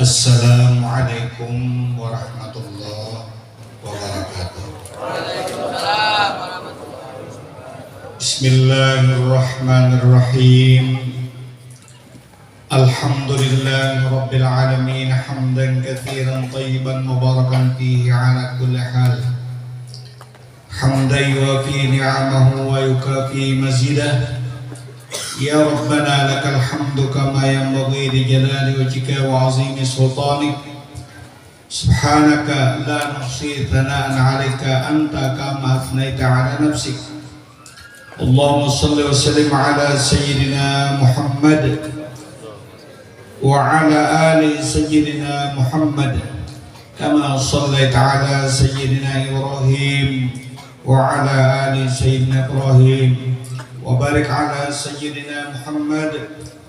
Assalamualaikum warahmatullahi wabarakatuh. Waalaikumsalam warahmatullahi wabarakatuh. Bismillahirrahmanirrahim. Alhamdulillahi rabbil alamin hamdan katsiran thayyiban mubarakan fihi ala kulli hal. Hamdan yuwafi ni'amahu wa yukafi mazidah. Ya Rabbana lakal hamdu kama yanbaghi li jalali wajhika wa 'azimi sultanik. Subhanaka la nuhsi thana'an 'alaika anta kama athnaita 'ala nafsik. Allahumma shalli wa sallim 'ala sayyidina Muhammad wa 'ala ali sayyidina Muhammad kama shallaita 'ala sayyidina Ibrahim wa 'ala ali sayyidina Ibrahim. وبارك على سيدنا محمد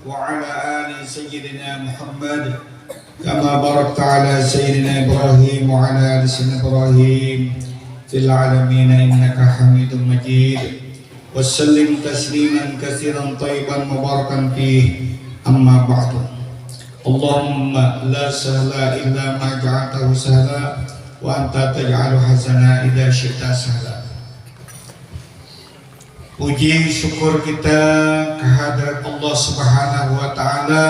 وعلى آل سيدنا محمد كما باركت على سيدنا إبراهيم وعلى آل سيدنا إبراهيم في العالمين إنك حميد مجيد وسلم تسليما كثيرا طيبا مباركا فيه أما بعد اللهم لا سهل إلا ما جعلته سهلا وأنت تجعل حسنا إذا شئت سهلا. Puji syukur kita kehadirat Allah Subhanahu wa Ta'ala.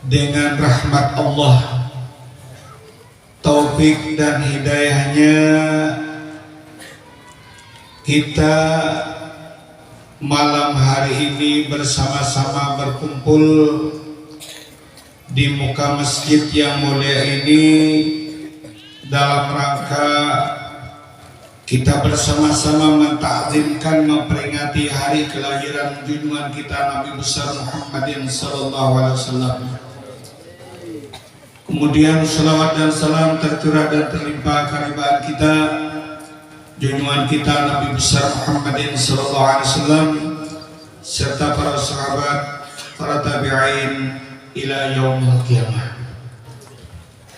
Dengan rahmat Allah, taufik dan hidayahnya, kita malam hari ini bersama-sama berkumpul di muka masjid yang mulia ini dalam rangka kita bersama-sama mentakzimkan, memperingati hari kelahiran junjungan kita Nabi besar Muhammadin sallallahu alaihi wasallam. Kemudian salawat dan salam tercurah dan terlimpah karibaan kita junjungan kita Nabi besar Muhammadin sallallahu alaihi wasallam serta para sahabat, para tabi'in ila yaumil qiyamah.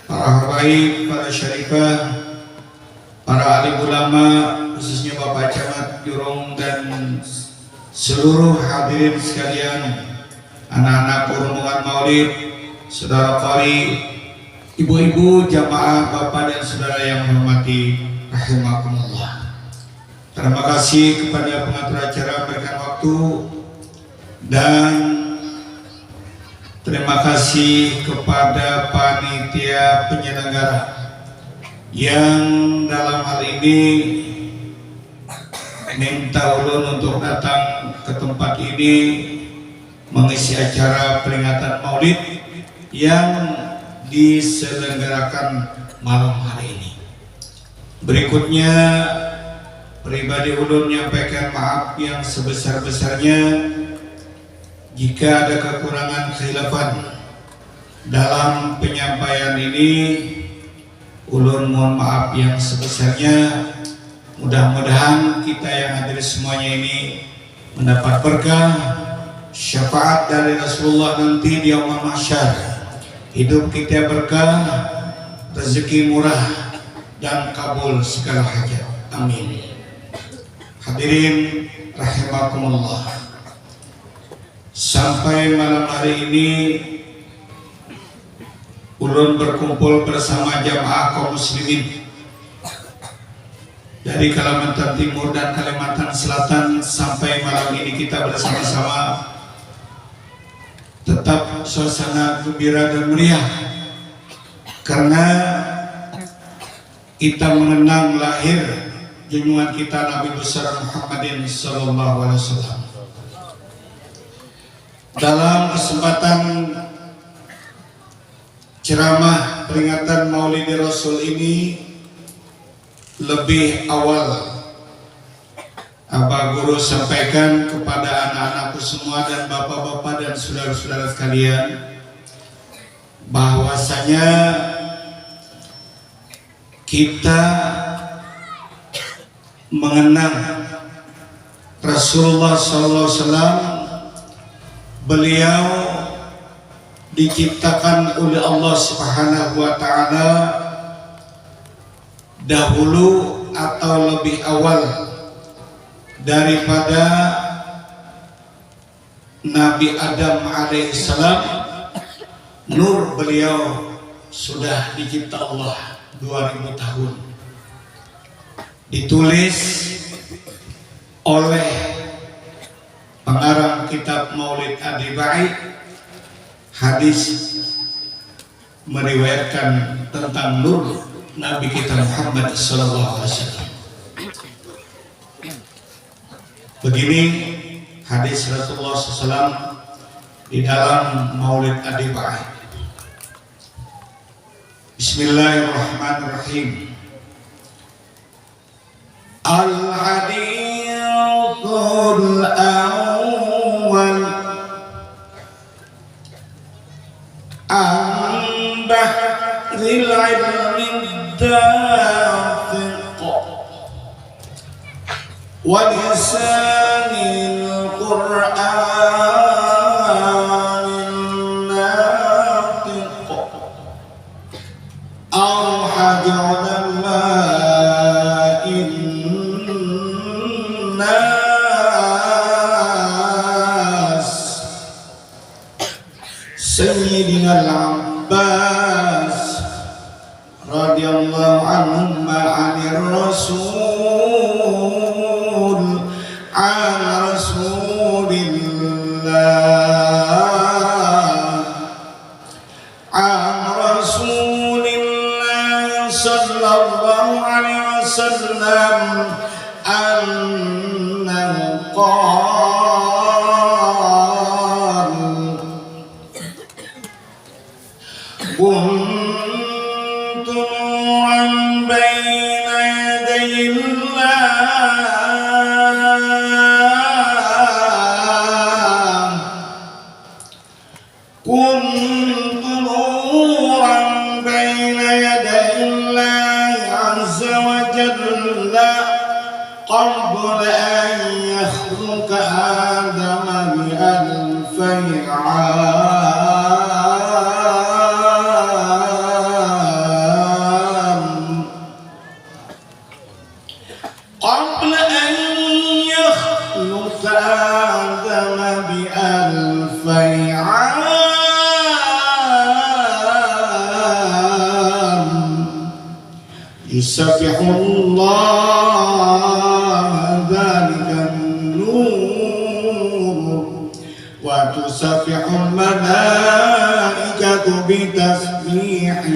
Para habaib, para syarifah, para alim ulama, khususnya Bapak Camat Jurong dan seluruh hadirin sekalian, anak-anak rombongan maulid, saudara qari, ibu-ibu jamaah, bapak dan saudara yang menghormati, rahimakumullah. Terima kasih kepada pengatur acara memberikan waktu, dan terima kasih kepada panitia penyelenggara yang dalam hal ini minta ulun untuk datang ke tempat ini mengisi acara peringatan Maulid yang diselenggarakan malam hari ini. Berikutnya pribadi ulun menyampaikan maaf yang sebesar-besarnya jika ada kekurangan khilafan dalam penyampaian ini. Ulun mohon maaf yang sebesarnya. Mudah-mudahan kita yang hadir semuanya ini mendapat berkah syafaat dari Rasulullah nanti di yaumul mahsyar. Hidup kita berkah, rezeki murah, dan kabul segala hajat. Amin. Hadirin rahimakumullah. Sampai malam hari ini ulun berkumpul bersama jamaah kaum muslimin dari Kalimantan Timur dan Kalimantan Selatan. Sampai malam ini kita bersama-sama tetap suasana gembira dan meriah karena kita mengenang lahir junjungan kita Nabi besar Muhammadin sallallahu alaihi wasallam. Dalam kesempatan ceramah peringatan Maulid Rasul ini lebih awal Abah Guru sampaikan kepada anak-anakku semua dan bapak-bapak dan saudara-saudara sekalian bahwasanya kita mengenang Rasulullah SAW. Beliau diciptakan oleh Allah Subhanahu wa Ta'ala dahulu atau lebih awal daripada Nabi Adam alaihissalam Nur beliau sudah dicipta Allah 2000 tahun. Ditulis oleh pengarang kitab Maulid Adibai. Hadis meriwayatkan tentang nur Nabi kita Muhammad sallallahu alaihi wasallam. Begini hadis Rasulullah SAW di dalam Maulid Adibai. Bismillahirrahmanirrahim. Al-hadithul awwal an bahril ilmi dafiq wa lisanil Qur'an أوحد علماء الناس سيدنا العباس رضي الله عنهما عن الرسول صلى الله عليه وسلم أنه قال كنت نورا بين يدي الله كنت نورا بين يدي الله عز وجل قبل أن يخلق آدم ب1000 عام قبل أن يخلق آدم ب1000 عام يسبح الله ذلك النور وتسبح الملائكة بتسبيحه.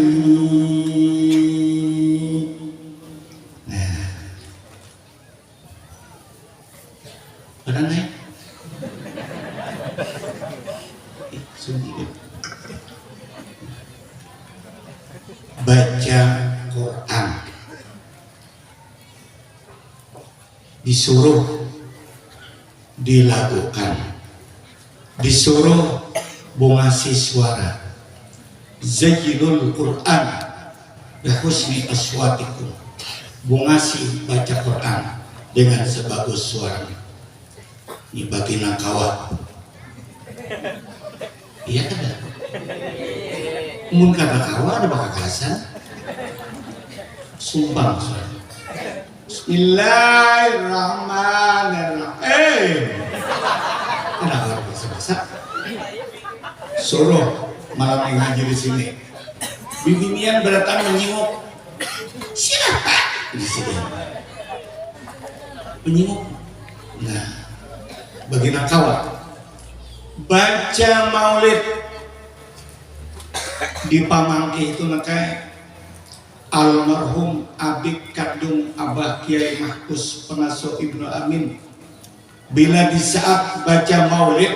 Benar nih? Baca Quran disuruh dilakukan, disuruh bungasi suara. Zayyinul Quran bihusni aswatikum, bungasi baca Quran dengan sebagus suaranya. Ini bagi nakawa, iya kan? Mun kata kawa ada bakal kasar, sumbang suara. Bismillahirrahmanirrahim. Kenapa bahasa-bahasa? Suruh malam yang ngaji di sini. Bibinian berdatang menyinguk. Siapa? Di sini. Menyinguk. Nah, bagi nakawa, baca maulid di pamangke itu nakai almarhum abik kandung Abah Kiai Mahpus Penaso Ibnu Amin. Bila di saat baca maulid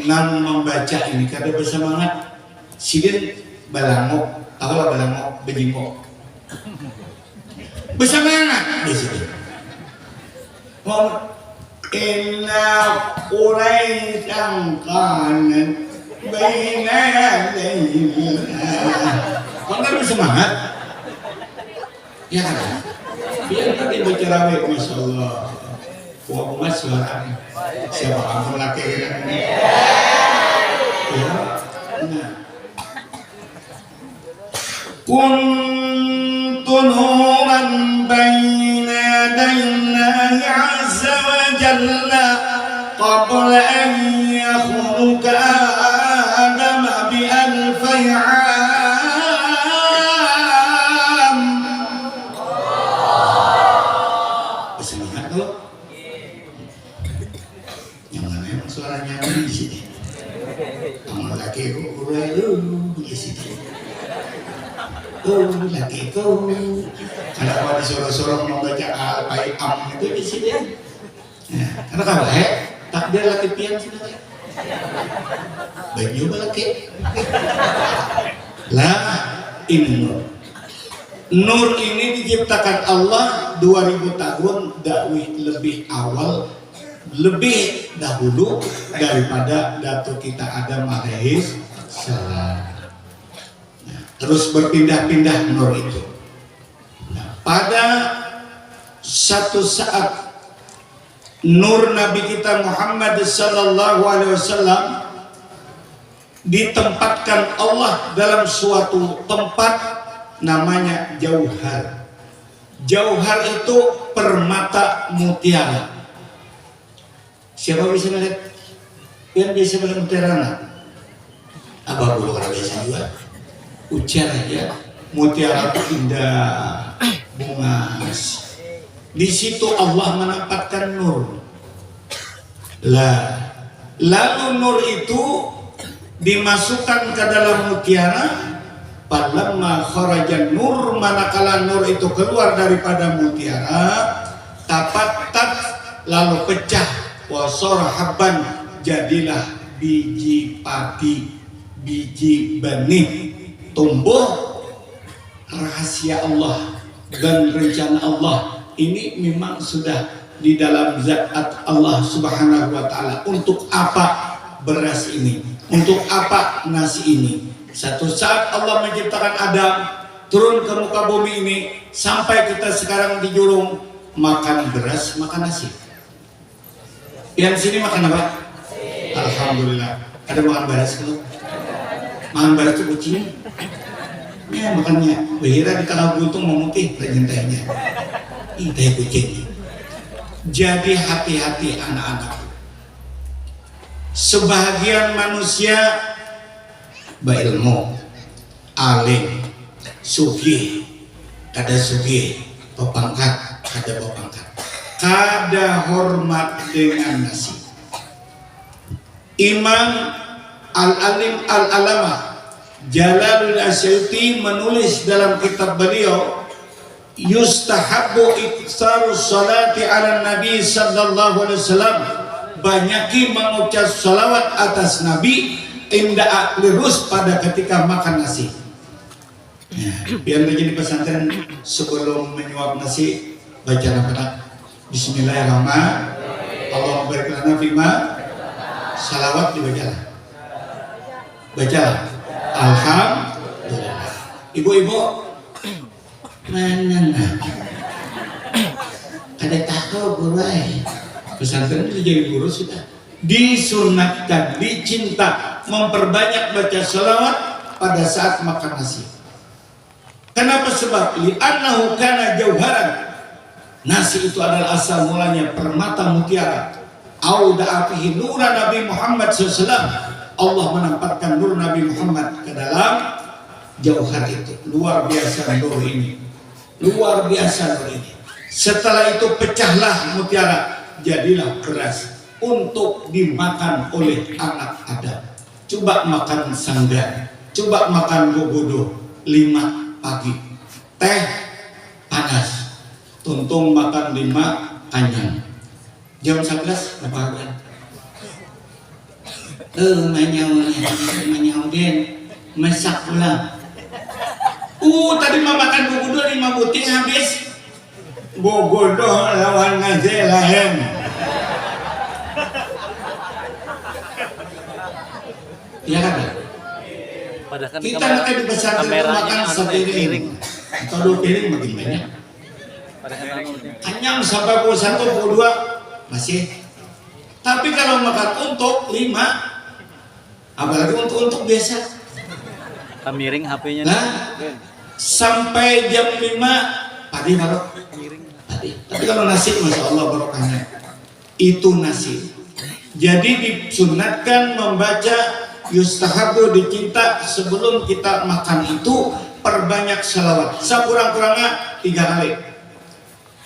nan membaca ini kada bersemangat sidin balangok, tahu lah balangok bejingkok bersemangat di situ. Inna Quraisyan kanat baina yadayna. Kau kan bersemangat? Ya kan? Biar nanti berceramah, Masya Allah. Wah, mas suaranya. Siapa kamu laki ini? Ya, nah. Kuntu nuran baina yadallahi azza wa jalla qabla an yakhluqa Adam ب1000 semangat kalau yang mana emang suaranya di sini. Kamu laki kau di sini. Oh laki kau. Kalau disuruh-suruh membaca al-Bai'am itu di sini. Nah, karena kalau takdir laki pian sih. Baik juga laki. Lah ini nur ini diciptakan Allah 2000 tahun dakwih lebih awal, lebih dahulu daripada Datuk kita Adam alaihis salam. Nah, terus berpindah-pindah nur itu. Nah, pada satu saat nur Nabi kita Muhammad sallallahu alaihi wasallam ditempatkan Allah dalam suatu tempat namanya jauhar. Jauhar itu permata mutiara. Siapa bisa melihat? Yang bisa melihat mutiara? Abah dulu orang biasa juga. Ujar ya, mutiara itu indah, bunga. Di situ Allah menempatkan nur. Lalu nur itu dimasukkan ke dalam mutiara. Falamma kharajan nur, manakala nur itu keluar daripada mutiara, tafattat lalu pecah, wasara habban jadilah biji padi, biji benih, tumbuh. Rahasia Allah dan rencana Allah ini memang sudah di dalam zat Allah Subhanahu wa taala. Untuk apa beras ini? Untuk apa nasi ini? Satu saat Allah menciptakan Adam turun ke muka bumi ini sampai kita sekarang di jurung makan beras, makan nasi. Yang sini makan apa? Alhamdulillah. Ada makan beras kalau? Makan beras itu kucing. Ya makannya. Behira di tengah buntung memutih perintahnya. Ini kucing. Jadi hati-hati anak-anak. Sebahagian manusia berilmu, alim, sugih, kada sugih, pepangkat, kada pepangkat, kada hormat dengan nasi. Imam Al-Alim Al-Alamah Jalaluddin Asyuti menulis dalam kitab beliau, yustahabbu iktsaru salati ala nabi sallallahu alaihi wasallam, banyaki mengucap salawat atas nabi inda aklirus pada ketika makan nasi. Ya, biar menjadi pesantren sebelum menyuap nasi baca apa? Bismillahirrahmanirrahim. Allah berkenan fima salawat dibacalah. Bacalah. Alhamdulillah. Ibu-ibu mana nak? Ada tahu guru pesantren itu jadi guru sudah. Disunatkan, dicinta memperbanyak baca salawat pada saat makan nasi. Kenapa? Sebab li'annahu kana jauharan. Nasi itu adalah asal mulanya permata mutiara. Auda'atihi nura Nabi Muhammad SAW. Allah menempatkan nur Nabi Muhammad ke dalam jauhar itu. Luar biasa nur ini. Luar biasa nur ini. Setelah itu pecahlah mutiara, jadilah beras untuk dimakan oleh anak Adam. Coba makan sanggar, coba makan gogodo 5 pagi, teh panas, tuntung makan 5 kanyang. Jam 11 apa kabar? Manyau den, masak pula. Tadi makan gogodo 5 butir habis. Gogodo lawan ngaze lahem. Ya kan? Padahal Kita nanti di pesantren makan sepiring atau 2 piring makin banyak. Kenyang sampai pukul 1, pukul 2 masih. Tapi kalau makan untuk 5, apalagi untuk biasa. Miring HP-nya. Nah, sampai jam 5 padi baru. Padi. Tapi kalau nasi, masya Allah barokahnya. Itu nasi. Jadi disunatkan membaca yustahabu, dicinta sebelum kita makan itu perbanyak salawat. Sekurang-kurangnya 3 kali.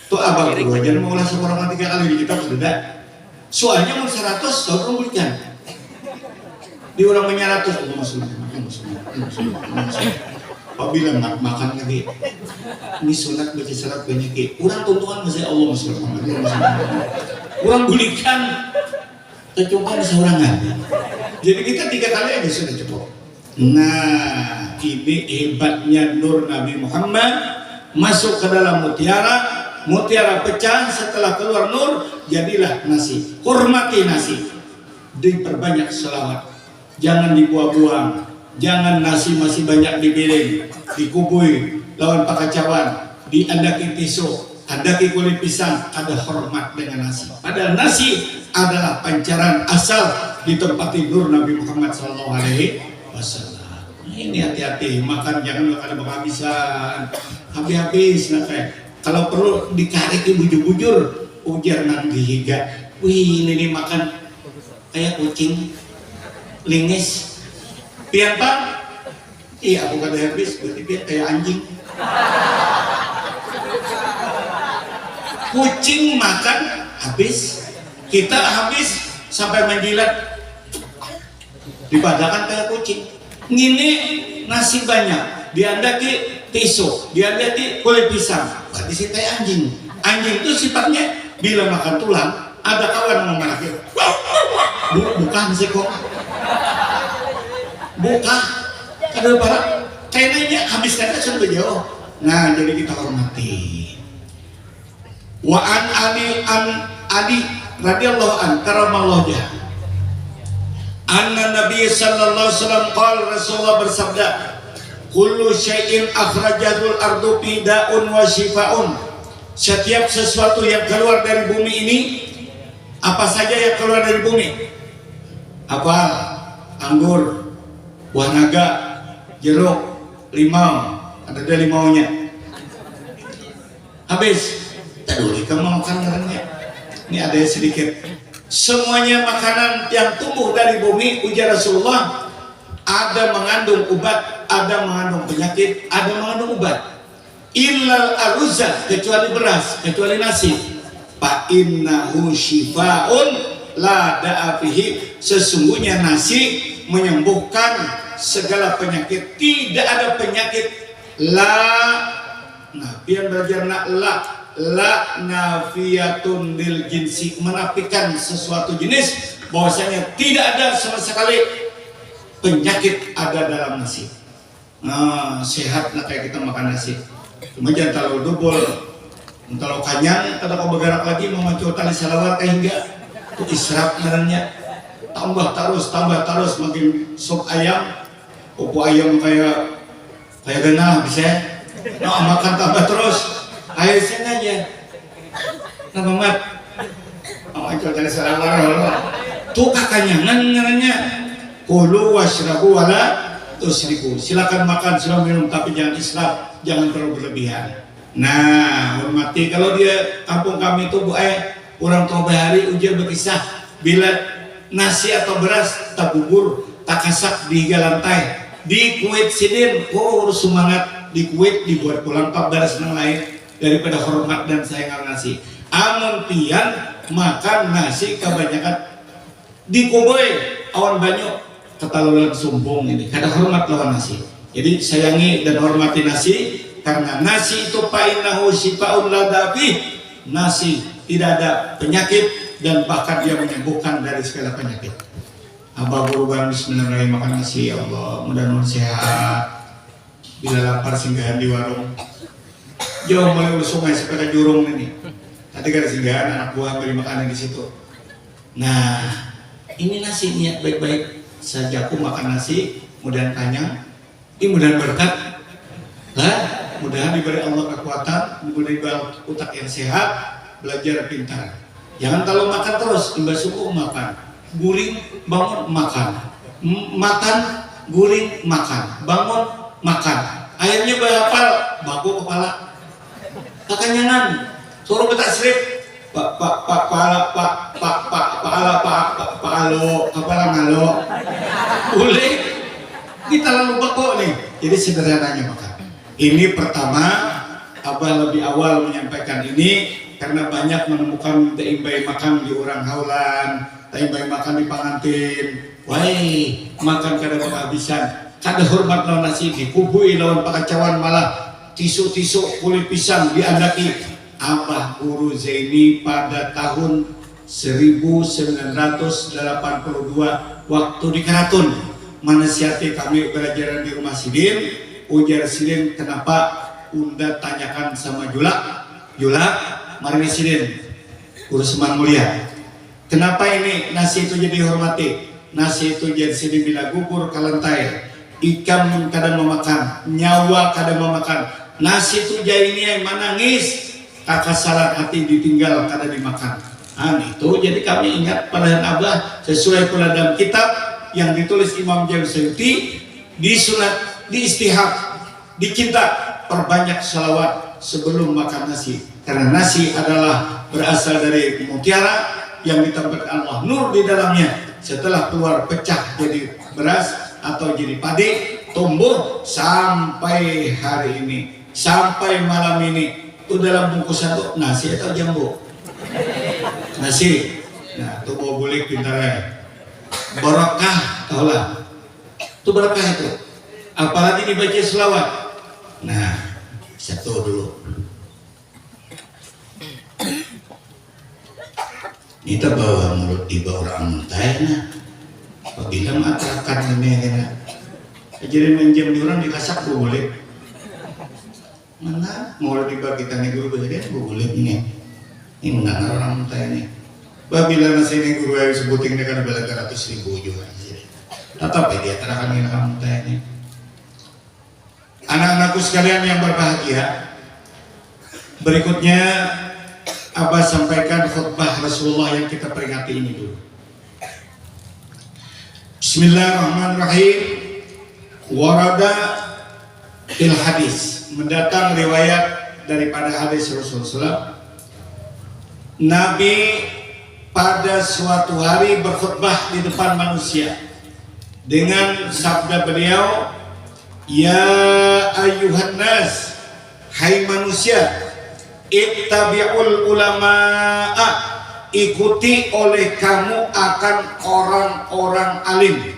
Tuh abang guru aja mau ulah seorang 3 kali di kitab sudah. Soalnya mau 100 tahun berikan. Di orang punya 100 Allah Muslim. Apabila makan lagi, ini sunat baca salat banyak ke. Orang tuntutan masih Allah Muslim. Orang belikan, tercoba seorangan. Jadi kita 3 kali aja sudah cukup. Nah, ini hebatnya nur Nabi Muhammad masuk ke dalam mutiara pecah, setelah keluar nur jadilah nasi. Hormati nasi, diperbanyak selawat, jangan dibuang-buang, jangan nasi masih banyak dipiring, dikubui lawan pakacauan, diandaki tisu, andaki kulit pisang. Ada hormat dengan nasi, padahal nasi adalah pancaran asal ditempati nur Nabi Muhammad SAW. Ini hati-hati makan, jangan makan kehabisan, habis nak kayak. Kalau perlu dikarik bujur-bujur, ujar nanti higa. Wih, ini makan kayak kucing, lingis, pian pak? Iya, aku kata habis, berarti pian kayak anjing. Kucing makan habis, kita habis sampai menjilat, dipadakan kayak kucing. Ngini nasi banyak, diandaki tisu, diandaki kulit pisang, berarti si teh anjing. Anjing itu sifatnya bila makan tulang, ada kawan mau marah, bukan sih kok, bukan, ada barang, kayaknya habiskan aja sampai jauh. Nah, jadi kita hormati. Wa an Ali radhiyallahu an karamallahu wajhahu. Anna Nabi sallallahu alaihi wasallam qala, Rasulullah bersabda, kullu syai'in akhrajatul ardu fida'un wa shifaun. Setiap sesuatu yang keluar dari bumi ini, apa saja yang keluar dari bumi? Apa? Anggur, buah naga, jeruk, limau. Ada limaunya. Habis. Tadi kamu makan karena ini ada sedikit. Semuanya makanan yang tumbuh dari bumi, ujar Rasulullah, ada mengandung obat, ada mengandung penyakit, ada mengandung obat. Illal aruzah, kecuali beras, kecuali nasi. Fa innahu shifaun la da'afihi. Sesungguhnya nasi menyembuhkan segala penyakit. Tidak ada penyakit la. Nah, biar belajar la nafiyatun lil jinsi, menafikan sesuatu jenis, bahwasanya tidak ada sama sekali penyakit ada dalam nasi. Nah, sehat lah kayak kita makan nasi. Cuma jangan terlalu dubul, terlalu kanyang, kalau kau bergerak lagi mau mencoba tali salawat hingga itu israf namanya. Tambah terus makin sup ayam, pupu ayam kayak ganah bisa. Nah, makan tambah terus. Ayo sini aja. Nama mat. Oh, itu dari salah. Tuh kakanyangan ngaranya. Kulu washrabu wala tusrifu. Silakan makan, silakan minum, tapi jangan israf, jangan terlalu berlebihan. Nah, hormati. Kalau dia kampung kami itu orang tua bahari ujian berkisah bila nasi atau beras tak bubur, tak kasak di lantai, di kuit sidin, semangat di kuit dibuat pulang pak beras yang lain. Daripada hormat dan sayang nasi. Amun pian makan nasi kebanyakan dikuboi awan banyak ketalulan sumbung ini. Kada hormat lawan nasi. Jadi sayangi dan hormati nasi, karena nasi itu fa'innahu shifaun la dafi. Nasi tidak ada penyakit dan bahkan dia menyembuhkan dari segala penyakit. Abah berubah bismillahirrahmanirrahim, makan nasi ya Allah, mudah-mudahan sehat. Bila lapar singgahan di warung. Jauh mulai sungai sepeda jurung ini. Tadi kan singgahan anak buah beri makanan di situ. Nah, ini nasi niat baik-baik. Saja aku makan nasi, mudah tanya, ini mudah berkat. Lah, mudah diberi Allah kekuatan, diberi otak yang sehat, belajar pintar. Jangan kalau makan terus, imbas suku makan, guring, bangun, makan, makan, guring, makan, bangun, makan. Akhirnya berapa? Baku kepala. Kekenyangan, suruh betak serip, kepala ngalo, boleh, kita lalu bako nih. Jadi sederhananya makan. Ini pertama, Abah lebih awal menyampaikan ini karena banyak menemukan teimbay makan di orang haulan, teimbay makan di pangantin. Wai, makan kada kehabisan, kada hormat lawan nasi dikubui lawan pakacauan malah tisu-tisu kulit pisang diandaki. Abah Guru Zaini pada tahun 1982 waktu di Keraton manasiati kami belajar di rumah Sidin. Ujar Sidin, kenapa Unda tanyakan sama Julak mari Sidin Guru Semang Mulia, kenapa ini nasi itu jadi hormati, nasi itu jadi Sidin bila gugur kalentai, ikan kadang memakan, nyawa kadang memakan, nasi itu jadi ini yang menangis, kakak salah hati ditinggal kadang dimakan. Itu jadi kami ingat pada Abah sesuai pula dalam kitab yang ditulis Imam James Sayuti, disunat, diistihab, dicinta perbanyak salawat sebelum makan nasi, karena nasi adalah berasal dari mutiara yang ditambahkan Allah nur di dalamnya, setelah keluar pecah jadi beras atau jadi padi, tumbuh sampai hari ini, sampai malam ini. Itu dalam bungkusan tuh nasi atau jambu? Nasi. Nah, itu mau bulik pintarnya. Barokah, taulah. Itu berkah itu. Apalagi dibaca selawat. Nah, satu dulu. Kita bawa mulut tiba orang mentayana. Apabila makan ini kena. Jadi menjam di orang dikasak boleh. Mana mulut tiba kita nih guru berbeda boleh ini. Ini mendengar orang mentayana. Apabila nasi ini guru yang sebutin kan bela 100.000 juga. Tetap dia terangkan ini orang mentayana. Anak-anakku sekalian yang berbahagia, berikutnya Abah sampaikan khutbah Rasulullah yang kita peringati ini dulu. Bismillahirrahmanirrahim. Warada fil hadis, mendatang riwayat daripada hadis Rasulullah. Nabi pada suatu hari berkhutbah di depan manusia dengan sabda beliau, ya ayyuhan nas, hai manusia, ittabi'ul ulama'a, ikuti oleh kamu akan orang-orang alim.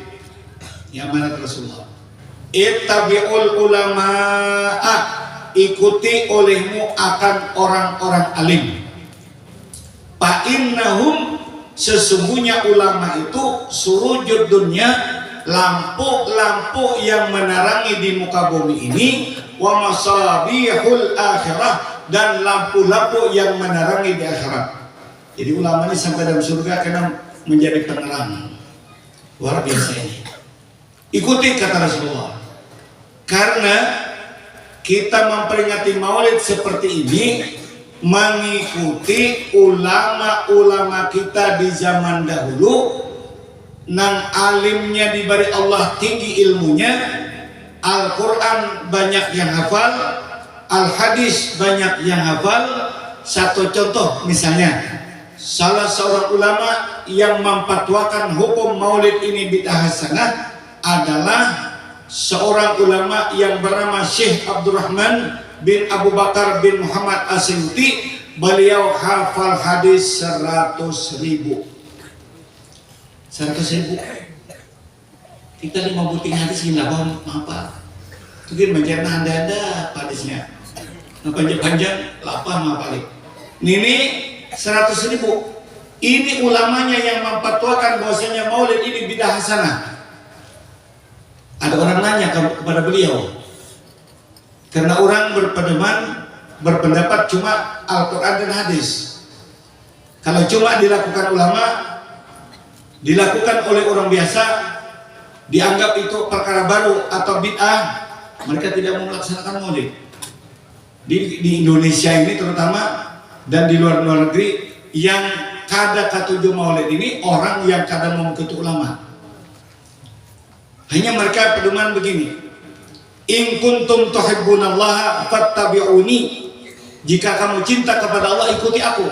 Yang mana Rasulullah? Ittabi'ul ulama'a, ikuti olehmu akan orang-orang alim. Fa innahum, sesungguhnya ulama itu surujud dunya, lampu-lampu yang menerangi di muka bumi ini, wa masabihul akhirah, dan lampu-lampu yang menerangi di akhirat. Jadi ulama ini sampai dalam surga karena menjadi penerang. Luar biasa ini. Ikuti kata Rasulullah. Karena kita memperingati Maulid seperti ini mengikuti ulama-ulama kita di zaman dahulu, nang alimnya diberi Allah tinggi ilmunya, Al-Quran banyak yang hafal, Al-Hadis banyak yang hafal. Satu contoh misalnya, salah seorang ulama yang memfatwakan hukum Maulid ini bid'ah hasanah adalah seorang ulama yang bernama Syekh Abdurrahman bin Abu Bakar bin Muhammad As-Sinti. Beliau hafal hadis 100.000. 100.000. Kita 5 buting hadis gini apa? Mungkin mencerna anda hadisnya. Panjang lapar mapalik. Ini 100.000. Ini ulamanya yang memfatwakan bahwasanya Maulid ini bid'ah hasanah. Ada orang nanya kepada beliau, karena orang berpendapat cuma Al-Quran dan hadis. Kalau cuma dilakukan ulama, dilakukan oleh orang biasa, dianggap itu perkara baru atau bid'ah, mereka tidak mau melaksanakan Maulid. Di Indonesia ini terutama dan di luar negeri, yang kada katujuh Maulid ini orang yang kada mau mengikuti ulama. Hanya mereka pedoman begini, in kuntum tuhibbunallaha fattabi'uni, jika kamu cinta kepada Allah ikuti aku.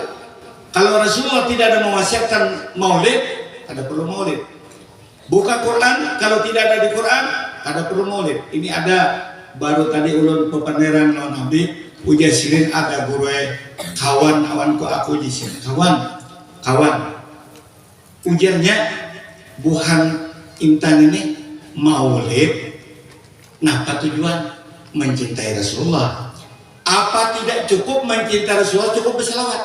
Kalau Rasulullah tidak ada mewasiatkan Maulid, ada perlu Maulid. Buka Quran, kalau tidak ada di Quran, ada perlu Maulid. Ini ada baru tadi ulun pepaneran lawan Habib, ujar silin ada guru kawan awan ku aku jisin kawan ujarnya buhan intan ini maulid. Nah, apa tujuan? Mencintai Rasulullah. Apa tidak cukup mencintai Rasulullah, cukup berselawat?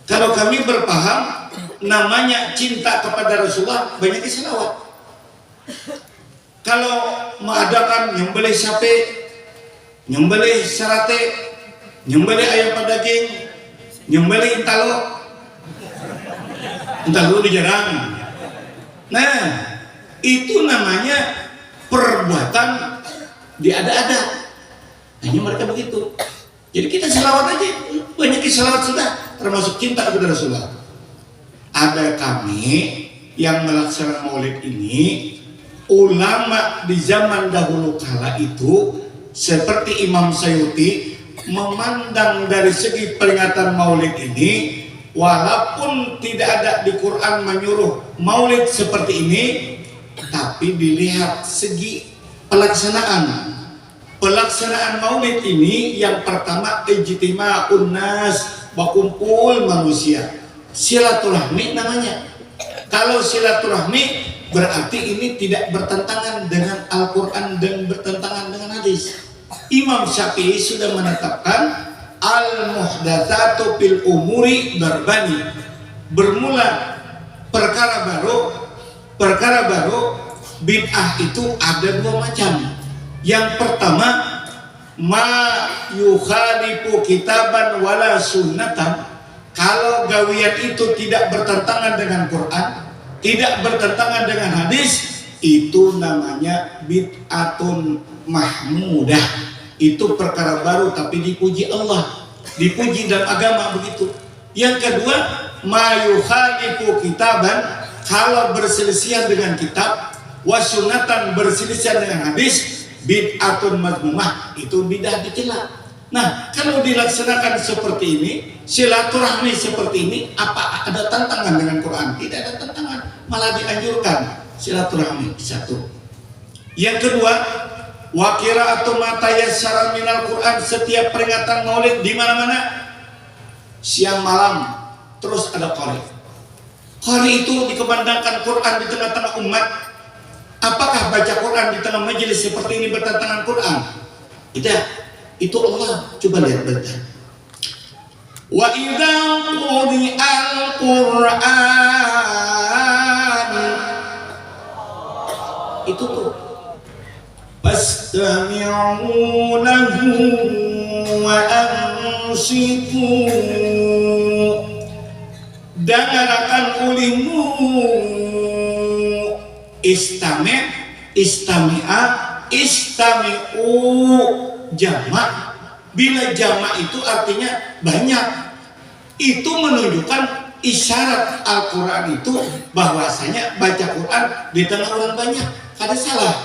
Kalau kami berpaham namanya cinta kepada Rasulullah banyak selawat. Kalau mengadakan nyembelih sapi, nyembelih sarate, nyembelih ayam padaging, nyembelih intalo dijarang. Nah, itu namanya perbuatan diada-ada. Hanya mereka begitu. Jadi kita selawat aja, banyak selawat sudah, termasuk cinta kepada Rasulullah. Ada kami yang melaksanakan maulid ini, ulama di zaman dahulu kala itu seperti Imam Sayuti memandang dari segi peringatan maulid ini, walaupun tidak ada di Quran menyuruh maulid seperti ini, tapi dilihat segi pelaksanaan maulid ini, yang pertama ijtima'un nas, berkumpul manusia, silaturahmi namanya. Kalau silaturahmi berarti ini tidak bertentangan dengan Al-Quran dan bertentangan dengan hadis. Imam Syafi'i sudah menetapkan al-muhdatsatu fil umuri darbani, bermula perkara baru bid'ah itu ada dua macam. Yang pertama, ma yukhalifu kitaban wala sunnatan. Kalau gawian itu tidak bertentangan dengan Quran, tidak bertentangan dengan hadis, itu namanya bid'atun mahmudah. Itu perkara baru tapi dipuji Allah, dipuji dalam agama begitu. Yang kedua, ma yukhalifu kitaban, kalau berselisihan dengan kitab, wasunatan berselisihan dengan hadis, bid'atun mazmumah, itu bidah dicela. Nah, kalau dilaksanakan seperti ini, silaturahmi seperti ini, apa ada tantangan dengan Quran? Tidak ada tantangan, malah dianjurkan silaturahmi. Satu. Yang kedua, wa qira'atu ma tayassara minal Quran, setiap peringatan maulid di mana-mana siang malam terus ada qari. Qari itu dikemandangkan Quran di tengah-tengah umat. Apakah baca Quran di tengah majelis seperti ini bertentangan Quran? Tidak. Itu Allah. Coba lihat baca. Wa idza quri'al Qur'an, itu tuh fastami'u lahu wa ansitu, dengarkan ulimu. Istami'u jamak. Bila jamak itu artinya banyak, itu menunjukkan isyarat Al-Quran itu bahwasanya baca Quran di tengah orang banyak, ada salah.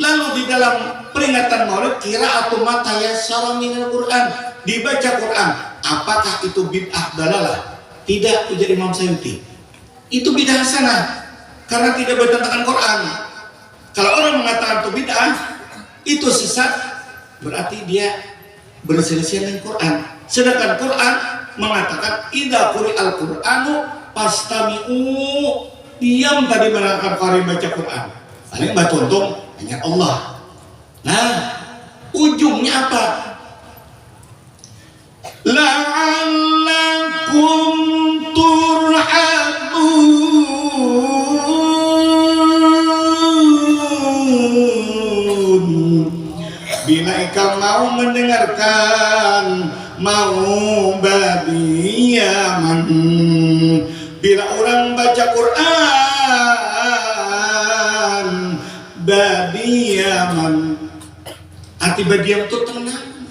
Lalu di dalam peringatan maulid, qira'atu ma tayassara minal Quran, dibaca Quran, apakah itu bid'ah dalalah? Tidak, ujar Imam Sayuti. Itu bid'ah hasanah, karena tidak bertentangan Quran. Kalau orang mengatakan itu bid'ah, itu sesat, berarti dia berselisih dengan Quran. Sedangkan Quran mengatakan idza quri'al Qur'anu fastami'u, diam tadi mendengarkan qari baca Quran. Paling baca untung hanya Allah. Nah, ujungnya apa? La'allakum turhamun, bila engkau mau mendengarkan, mau badiyaman, bila orang baca Quran badiyaman, arti badiam itu tenang.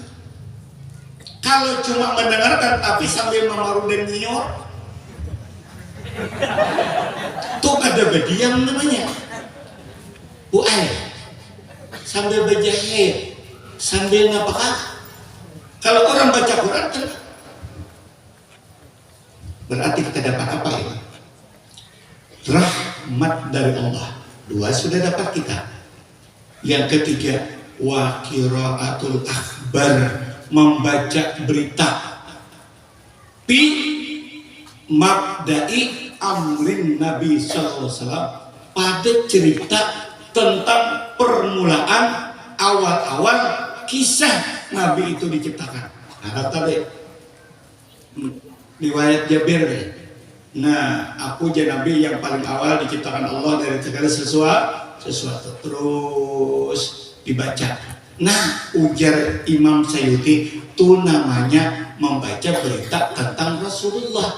Kalau cuma mendengarkan tapi sambil memaru dan nyior, tuh ada badiam namanya. Buai sambil berjahit, sambil ngapakah? Kalau orang baca Quran tenang, berarti kita dapat apa ini? Rahmat dari Allah. Dua sudah dapat kita. Yang ketiga, wa qiraatul akhbar, membaca berita, pi mabda'i amrin Nabi sallallahu alaihi wasallam, pada cerita tentang permulaan awal-awal kisah Nabi itu diciptakan. Nah, tadi riwayat Jabir deh. Nah, aku jadi Nabi yang paling awal diciptakan Allah dari segala sesuatu. Terus dibaca. Nah, ujar Imam Sayuti, itu namanya membaca berita tentang Rasulullah.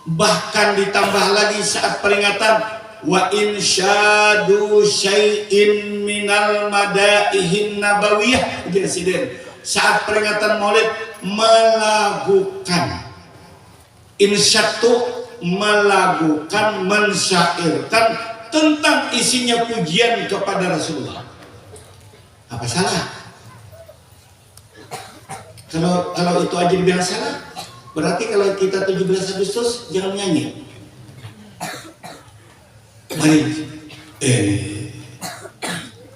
Bahkan ditambah lagi saat peringatan wa insyadu syai'in minal madaihin nabawiyah, presiden saat peringatan Maulid melakukan insyatu, melakukan mensyairkan tentang isinya pujian kepada Rasulullah. Apa salah? Kalau itu aja dibilang salah, berarti kalau kita 17 Agustus jangan nyanyi. Mari,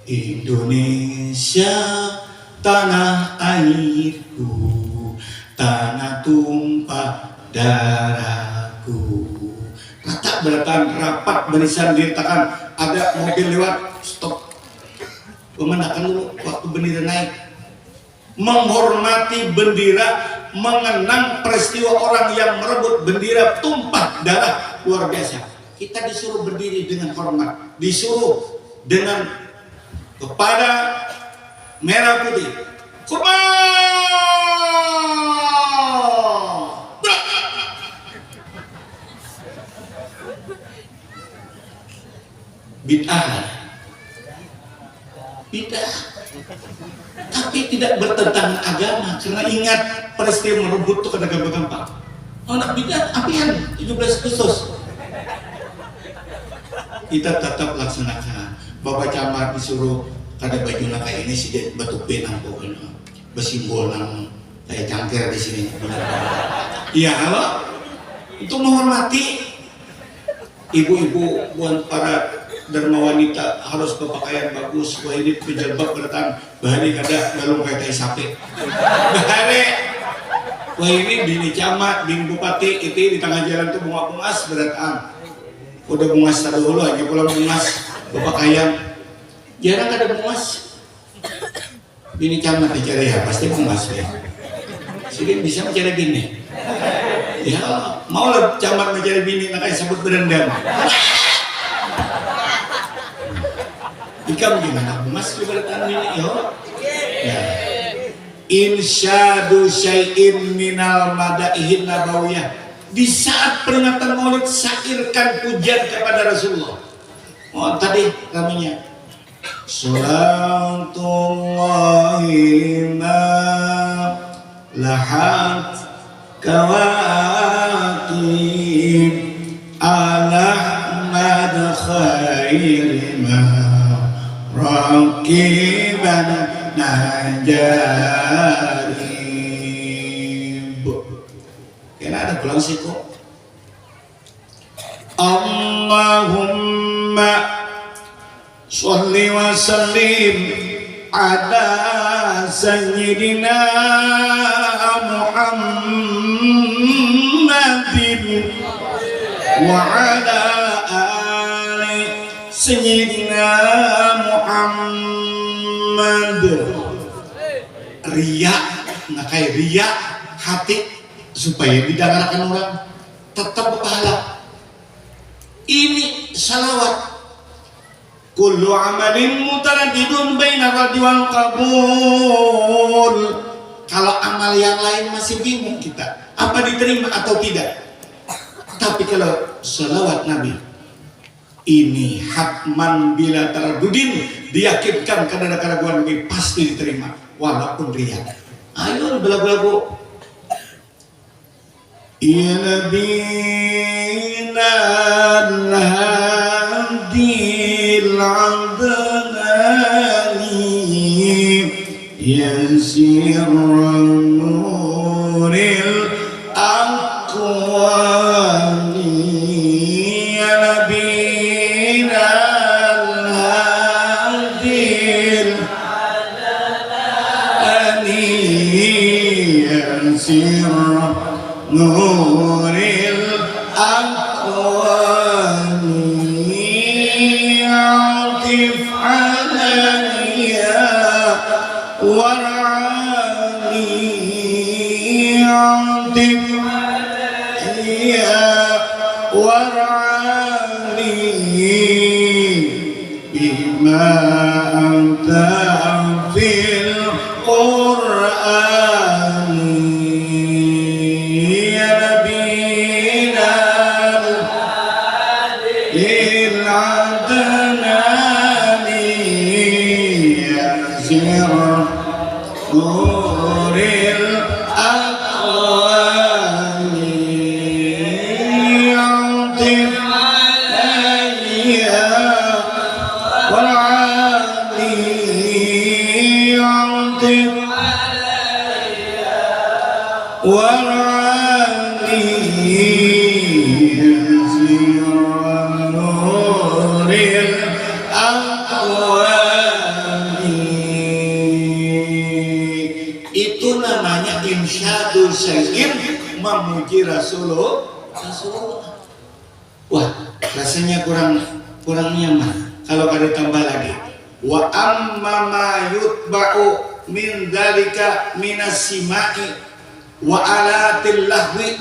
Indonesia tanah airku, tanah tumpah darahku. Kata beratan rapat barisan diretakan, ada mobil lewat, stop. Pemandakan dulu waktu bendera naik. Menghormati bendera, mengenang peristiwa orang yang merebut bendera tumpah darah, luar biasa. Kita disuruh berdiri dengan hormat, disuruh dengan kepada merah putih. Bid'ah. Tapi tidak bertentangan agama, karena ingat peristiwa merebut itu kadang gampang. Anak bid'ah apian 17 Agustus. Kita tetap laksanakan. Bapak camat disuruh kada baju kayak ini sih batu penang pokoknya bersimbol nang kayak cangkir di sini. Iya, halo. Itu menghormati ibu-ibu buat para dharma wanita harus berpakaian bagus. Wah ini pejalbab beratan bahari kada galung kayak tai sapi. Bahari. Wah ini bini camat, bini bupati itu di tengah jalan tuh bunga-bungas beratan. Udah bungas dulu lagi pulang bungas berpakaian. Jarang ada bungas. Bini camat dicari ya pasti bungas ya. Sini bisa mencari bini. Ya mau lah camat mencari bini nak sebut berendam. Ikam gimana bungas beratan bini yo? Ya. Insyadu syai'in minal madaihin nabawiyah. Di saat peringatan Maulid syairkan pujian kepada Rasulullah. Oh tadi namanya Salatullahi ma lahat kawakib ala ahmad khairi ma rakiban najari. Ada pulang situ. Allahumma sholli wa sallim ala sayyidina Muhammadin wa ala ali sayyidina Muhammad. Riya, nggak kayak riya hati supaya didengarkan orang tetap berpahala. Ini salawat. Kullu amalin mutaraddidun baina radhi wal qabul. Kalau amal yang lain masih bingung kita, apa diterima atau tidak. Tapi kalau salawat Nabi ini hatman bila taraddudin, diyakinkan karena ada keraguan ini pasti diterima walaupun riya. Ayo belagu-lagu. Ya Nabina al-hadil adnani yasirul nuril akwani. Ya Nabina al-hadil نور الأكوان عطف عليا وارعاني عطف عليا وارعاني بما أنت في القرآن يا نبينا العدناني يا زر نور الأكوان عطف عليا والعالي عطف عليا والعالي يزير نور الأكوان. Itu namanya insyadul syai'in, memuji Rasulullah. Wah, rasanya kurang nyaman kalau ada tambah lagi. Wa amma ma yutba'u min dzalika minas sima'i wa alatil lahwi.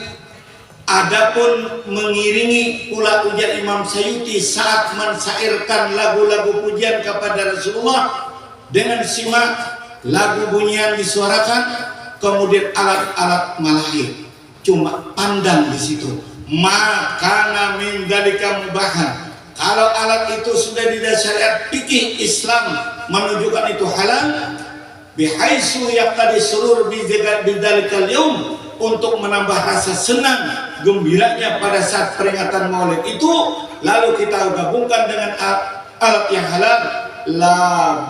Adapun mengiringi pula ujar Imam Sayuti saat mensyairkan lagu-lagu pujian kepada Rasulullah dengan simak, lagu bunyian disuarakan, kemudian alat-alat malahi. Cuma pandang di situ. Makana min dzalika mubahan. Kalau alat itu sudah di syariat fikih Islam menunjukkan itu halal, bihaitsu yaqtadi surur bidzalikal yaum, untuk menambah rasa senang gembiranya pada saat peringatan Maulid itu, lalu kita gabungkan dengan alat yang halal, la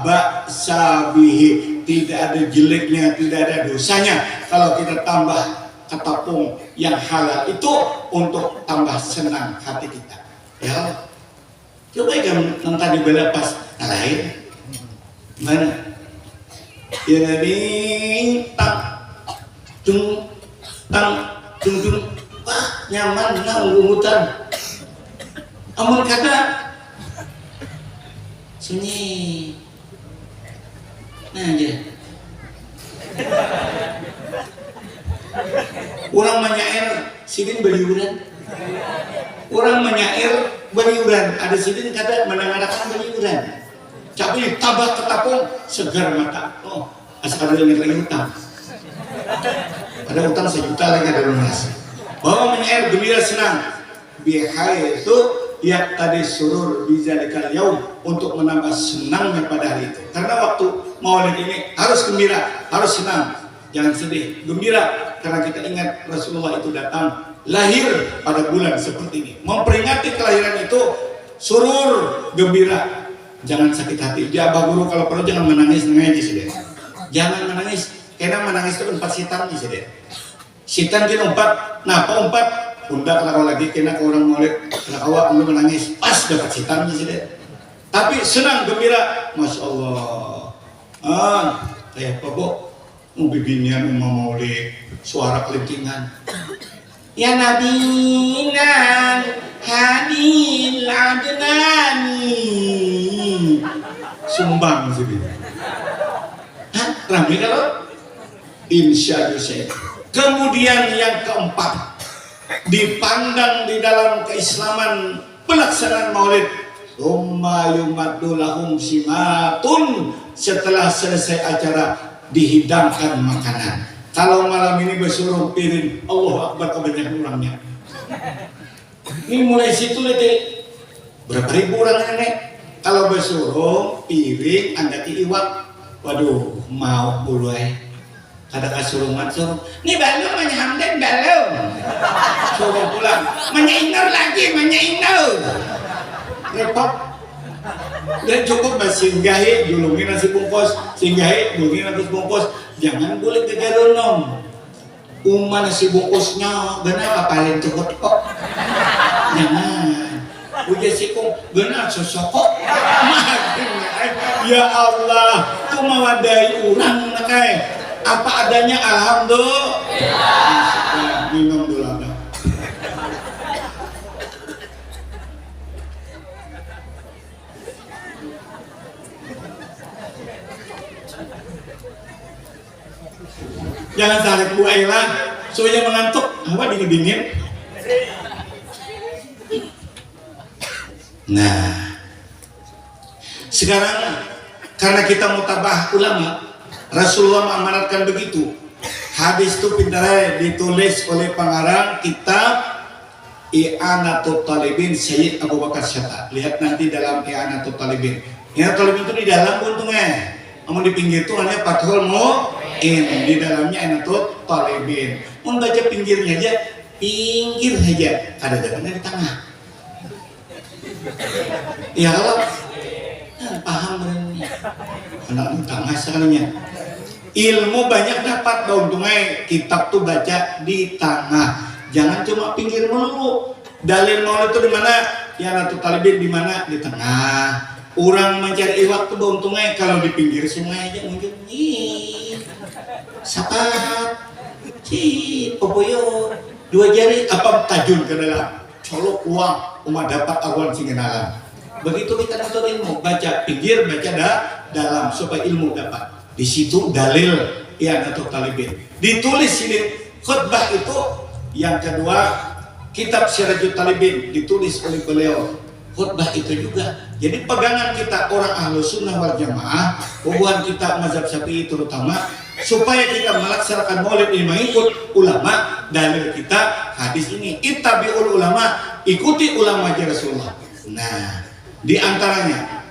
ba'sa bihi, tidak ada jeleknya, tidak ada dosanya kalau kita tambah ketapung yang halal itu untuk tambah senang hati kita. Ya, coba kan nanti dibela pas lain mana ya nabi tung wah nyaman nang umutan amun kata sunyi nah aja orang menyair sidin beliuran, orang menyair beliuran, ada sidin kata menangadakan beliuran, tapi tabah ketapung segar mata. Oh, sekarang ingat lagi utang, ada utang 1 juta lagi ada lunas. Bahwa menyair gembira senang, bihaitsu yaqtadi surur bizalikal yaum, untuk menambah senangnya pada hari itu. Karena waktu Maulid ini harus gembira, harus senang, jangan sedih, gembira. Karena kita ingat Rasulullah itu datang lahir pada bulan seperti ini, memperingati kelahiran itu, surur, gembira, jangan sakit hati. Dia abah guru kalau perlu jangan menangis saja, jangan menangis, karena menangis itu 4 sitan saja. Sitan kita 4, nah apa 4? Bunda kalau lagi kena ke orang Maulid, kalau awak belum menangis, pas dapat sitan saja. Tapi senang, gembira, masya Allah. Kayak apa bu? Bibinian Imam Maulid, suara kelintingan. Ya Nabinan Hadil Adnani, sumbang sih. Hah? Ramai kalau? Insya Allah. Kemudian yang keempat, dipandang di dalam keislaman pelaksanaan Maulid, summa yumaddu lahum simatun, setelah selesai acara dihidangkan makanan. Kalau malam ini bersuruh piring, Allah Akbar, kebanyakan orangnya. Ini mulai situ lihat berapa ribu orang nenek. Kalau bersuruh piring, anda iwak, waduh mau bulai. Kada kasuruh suruh, ini belum menyahamdan belum. Suruh pulang, menyainur lagi, menyainur. Repot. Dan cukup singgahi dulungin nasi bungkus, singgahi dulungin nasi bungkus, jangan boleh kegaronom. Nasi bungkusnya benar paling cukup kok, jangan udah sikung benar sosok kok. Ya Allah, tuh mawadai orang nakai apa adanya, alhamdulillah. Minum dulu. Jangan tarik Bu Ayla, soalnya mengantuk. Apa dingin-dingin? Nah, sekarang karena kita mutabah ulama, Rasulullah mengamanatkan begitu. Hadis itu pintar ditulis oleh pengarang kitab I'anatul Talibin Sayyid Abu Bakar Syatta. Lihat nanti dalam I'anatul Talibin. I'anatul Talibin itu di dalam untungnya. Namun di pinggir itu hanya Fathul Mu'in, di dalamnya I'anatul Talibin. Mau baca pinggirnya aja, pinggir saja. Ada jalannya di tengah. Ya kalau paham berani. Anak di tengah sekalinya. Ilmu banyak dapat, untungnya kitab tuh baca di tengah. Jangan cuma pinggir melulu. Dalil maulid itu di mana? Ya I'anatul Talibin di mana? Di tengah. Orang mencari waktu untungnya kalau di pinggir sungai aja mungkin sapat, popoyo, 2 jari apa tajun ke dalam, colok uang, umat dapat awan singenalan. Begitu kita nuntut ilmu, baca pinggir, baca dalam supaya ilmu dapat. Di situ dalil ya I'anatul Talibin. Ditulis ini khutbah itu. Yang kedua, kitab Sirajul Talibin ditulis oleh beliau. Khutbah itu juga. Jadi pegangan kita orang Ahlus Sunnah wal Jamaah, hubungan kita mazhab Syafi'i terutama, supaya kita melaksanakan maulid ini mengikut ulama. Dalil kita hadis ini, ittabi'ul ulama, ikuti ulama Rasulullah. Nah, di antaranya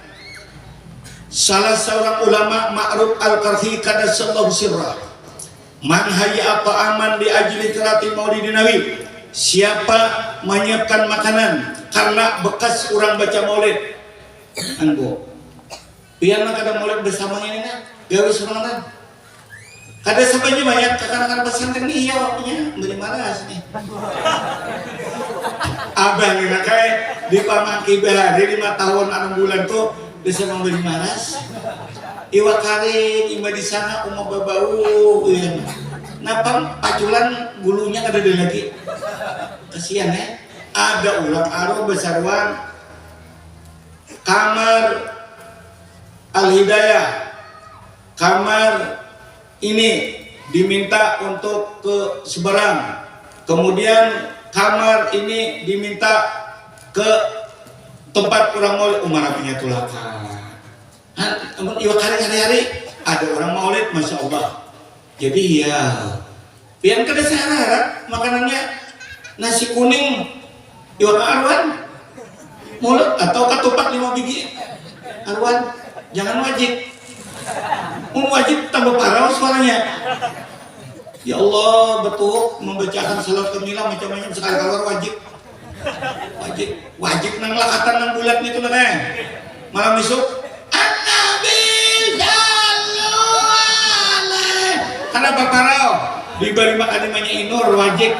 salah seorang ulama Ma'ruf Al-Qarhi qaddasallahu sirrah, man hayya ta'aman li ajli qiraati maulidin nabi, siapa menyiapkan makanan karena bekas orang baca maulid anggo biar kada maulid bersama ini kan gawe semangat kada sampai banyak kakak-kakak pesantren nih ya waktunya beri malas nih abang ini kayak di pamangki bahari 5 tahun 6 bulan tuh bisa memberi malas iwa karing ima di sana umah babau ya. Napa paculan bulunya kada ada lagi kasihan ya. Ada ulang aro besarwan kamar Al-Hidayah, kamar ini diminta untuk ke seberang, kemudian kamar ini diminta ke tempat orang maulid. Umar punya tulakan iwa karing hari-hari ada orang maulid, Masya Allah. Jadi ya pian kada syarat makanannya nasi kuning iwak arwan mulut atau ketupat 5 biji arwan, jangan wajib. Wajib tambah parah suaranya. Ya Allah, betul membacakan salat kemilah macam-macam sekali keluar wajib nang lakatan nang bulat itu lah malam besok karena baparau diberi makan namanya inur wajib.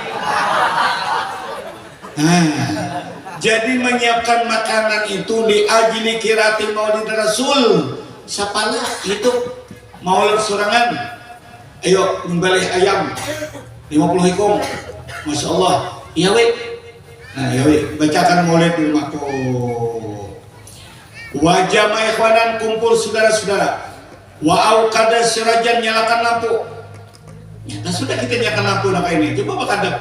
Jadi menyiapkan makanan itu li ajli qiraati maulid Rasul. Sapala itu maulid sorangan. Ayo membeli ayam 50 ekor. Masya Allah. Iya we. Nah ya we bacakan maulid di rumahku. Wajah ikhwanan kumpul saudara-saudara. Wa auqada sirajan nyalakan lampu. Nah sudah kita nyalakan lampu apa ini? Coba bakadap.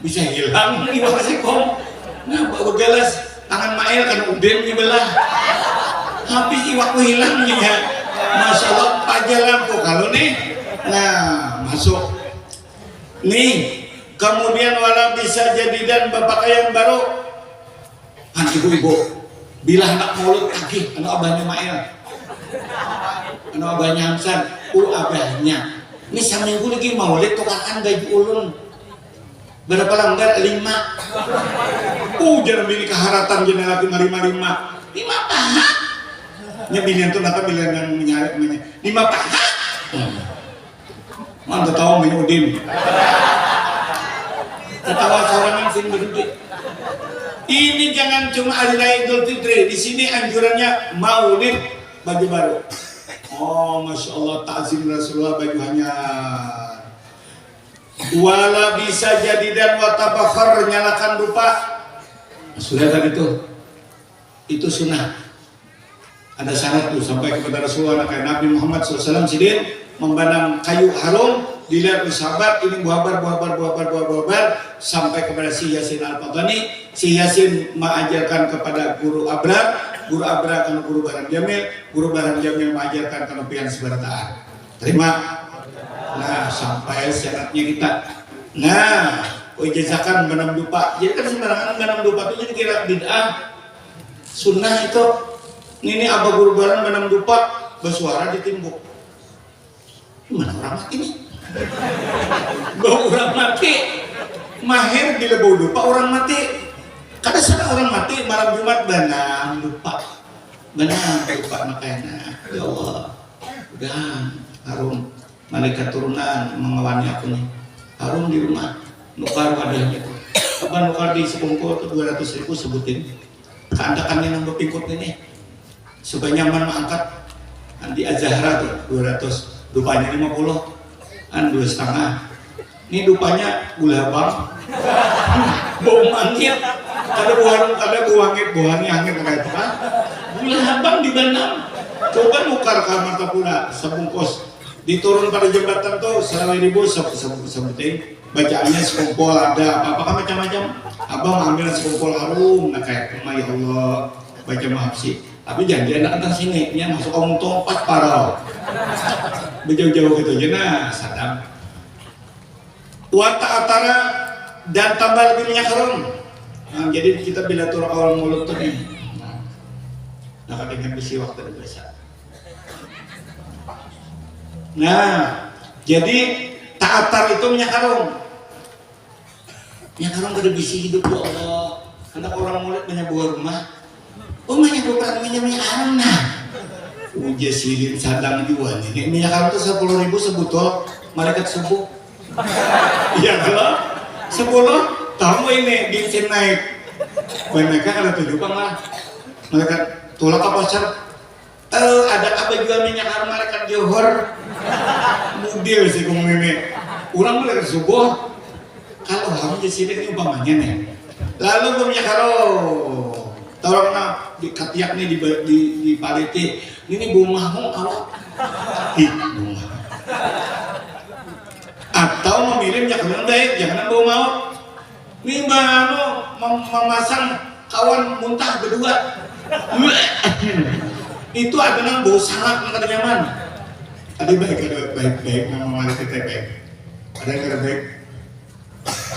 Bisa hilang ini masih kom. Nah begalas tangan Mael kan udin dibelah. Habis iwakku hilang ya. Masya Allah pajak lampu kalau nih. Nah masuk. Nih kemudian wala bisa jadi dan berpakaian baru. Kan ibu-ibu bila anak maulid kaki anak abahnya Mael, anak abahnya Hamsan, abahnya. Ini seminggu lagi maulid tukaran baju ulun. Berapa langgar? 5. Jangan bini keharatan jangan lagi 5 paha. Nya binian tuh napa bilian yang menyalip 5 paha. Mana tahu menyudin. Ketawa sorangan sing gede. Ini jangan cuma hari raya Idul Fitri. Di sini anjurannya maulid baju baru. Oh, Masya Allah, ta'zim Rasulullah baju hanya. Wala bisa jadi dan watabah mempernyalakan dupa. Sudah tadi itu sunnah. Ada syarat tuh sampai kepada Rasulullah kayak Nabi Muhammad SAW sidin membanam kayu harum, dilihat sahabat ini buabar sampai kepada si Yasin Al-Fatani. Si Yasin mengajarkan kepada guru Abrar karena guru Barang Jamil, guru Barang Jamil mengajarkan kelebihan seberataan. Terima. Nah, sampai syaratnya kita. Nah, ijazakan menam dupa. Jadi kan sembarangan menam dupa itu jadi kira bid'ah. Sunnah itu. Ini abah guru barang menam dupa bersuara di timbuk. Gimana orang mati nih? Bau orang mati. Mahir bila bau dupa orang mati. Kada sana orang mati malam Jumat benang dupa makanya. Ya Allah, udah harum. Malaikat turunan mengawani aku nih. Harum di rumah. Nukar wadahnya. Abah nukar di sekungkul ke 200.000 sebutin. Keandakannya nang berpikut ini. Supaya nyaman mengangkat di Azahra tuh 200, dupanya 50, 2,5. Ini dupanya gula bang, bau mangkit, ada buahnya angin kayak itu kan. Gula bang di Bandung, coba nukar ke mata pula sebungkus, diturun pada jembatan tuh 1.000 sebutin, bacaannya sekumpul ada apa-apa macam-macam. Abang ambil sekumpul harum, nah kayak ya Allah baca mahapsi. Tapi jangan datang sini, dia masuk omong tompat parau. Berjauh-jauh gitu aja, nah sadam. Wata atara dan tambah lebih minyak harum. Nah, jadi kita bila turun awal mulut tuh nih. Nah, kadang bisi waktu biasa. Nah, jadi ta'atar itu minyak harum. Minyak harum kada bisi hidup ya Allah. Anak orang mulut banyak buah rumah. Banyak bukan minyak harum nah. Uja sirin sadang jual ini minyak harum itu 10.000 sebotol malaikat subuh. Iya kalau 10 tamu ini bensin naik. Mereka ada 7 bang lah. Malaikat tolak ke pasar. Ada apa jual minyak harum malaikat Johor. Mudil sih kong ini. Ulang malaikat subuh. Kalau harum uja sirin ini umpamanya nih. Lalu minyak harum. Tolong nak di katiak nih di palete ini bunga awak bunga atau memilih jangan baik jangan bau mau ini bano memasang kawan muntah berdua itu adalah bau sangat nggak nyaman. Ada baik memang ada kita baik ada yang kada baik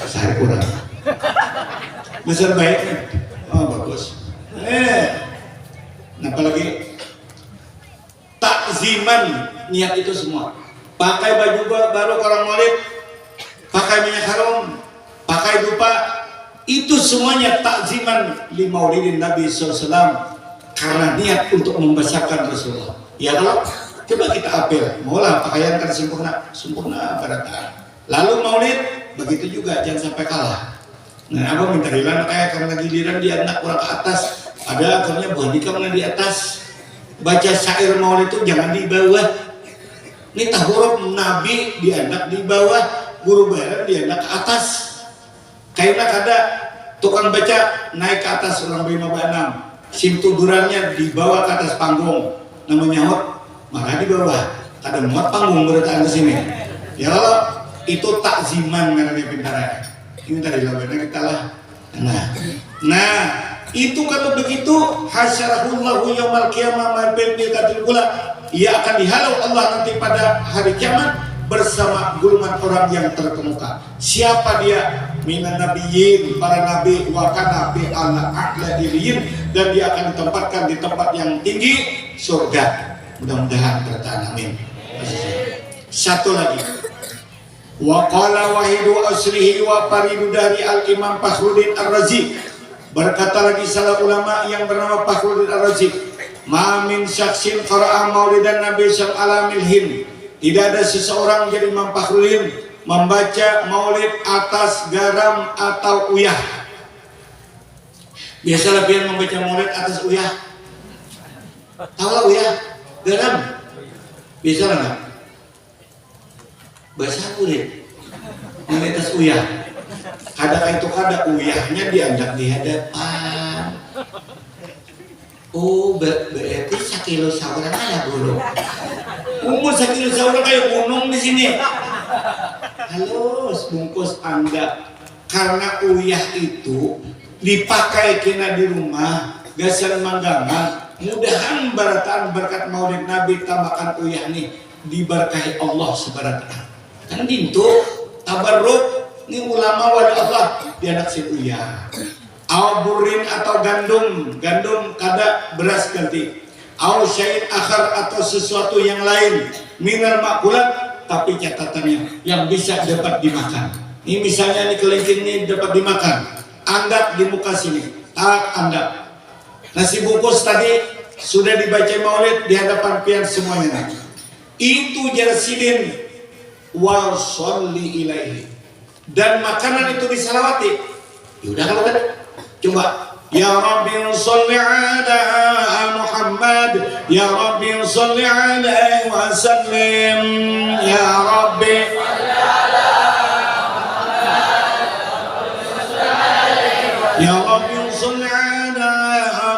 besar kurang besar baik oh bagus. Nah apalagi takziman niat itu semua. Pakai baju baru orang maulid, pakai minyak harum, pakai dupa, itu semuanya takziman li maulidin Nabi SAW karena niat untuk membesarkan Rasulullah. Ya kalau coba kita apel, maulah pakaian kan sempurna pada taat. Lalu maulid begitu juga jangan sampai kalah. Nah apa minta hilang kayak karena giliran dia anak orang ke atas. Ada akhirnya buah dikam di atas. Baca syair maulid itu jangan di bawah. Ini tahuruf Nabi dianak di bawah, guru bareng dianak ke atas. Kayaknya ada tukang baca naik ke atas orang bima banam. Sim tudurannya dibawa ke atas panggung. Namanya hot, marah di bawah. Kada muat panggung bertahan ke sini. Ya Allah, itu takziman karena dia pintar. Ini tadi lawannya kita lah. Nah. Itu kalau begitu hasyarahullahu yaumal qiyamah ma bainal qatil kula, ia akan dihalau Allah nanti pada hari kiamat bersama golongan orang yang terkemuka. Siapa dia? Minan nabiyyin, para nabi, wa kana bi ala a'la diriyin, dan dia akan ditempatkan di tempat yang tinggi surga. Mudah-mudahan bertahan amin. Satu lagi. Wa qala wahidu asrihi wa faridu dari al-Imam Fakhruddin Ar-Razi. Berkata lagi salah ulama yang bernama Fakhruddin Ar-Razi, ma min syaksin qara'a maulidan Nabi sallallahu alaihi wasallam. Tidak ada seseorang jadi Imam Fakhruddin membaca maulid atas garam atau uyah. Biasalah pian membaca maulid atas uyah. Tahu lah uyah? Garam. Biasalah enggak? Bahasa kulit. Maulid atas uyah. Kada itu kada uyahnya diajak di hadapan. Oh, berarti sakilo saurang ada guru. Umur sakilo saurang kayak gunung di sini. Halo, bungkus Anda. Karena uyah itu dipakai kena di rumah, gasan manggangan. Mudahan barataan berkat Maulid Nabi tambahkan uyah nih diberkahi Allah sebaratan. Kan dintu tabarruk ini ulama wali Allah dianak si uyah. Au burin atau gandum kada beras ganti. Au syait akhar atau sesuatu yang lain minal makulat, tapi catatannya yang bisa dapat dimakan. Ini misalnya ini kelingking ini dapat dimakan. Anggap di muka sini. Anggap. Nasi bungkus tadi sudah dibaca maulid di hadapan pian semuanya. Itu jarsidin wa sholli ilaihi. Dan makanan itu disalawati. Yaudah kalau kan. Coba. Ya Rabbi sholli ala Muhammad. Ya Rabbi sholli alaihi wa sallim. Ya Rabbi Ya Rabbi sholli ala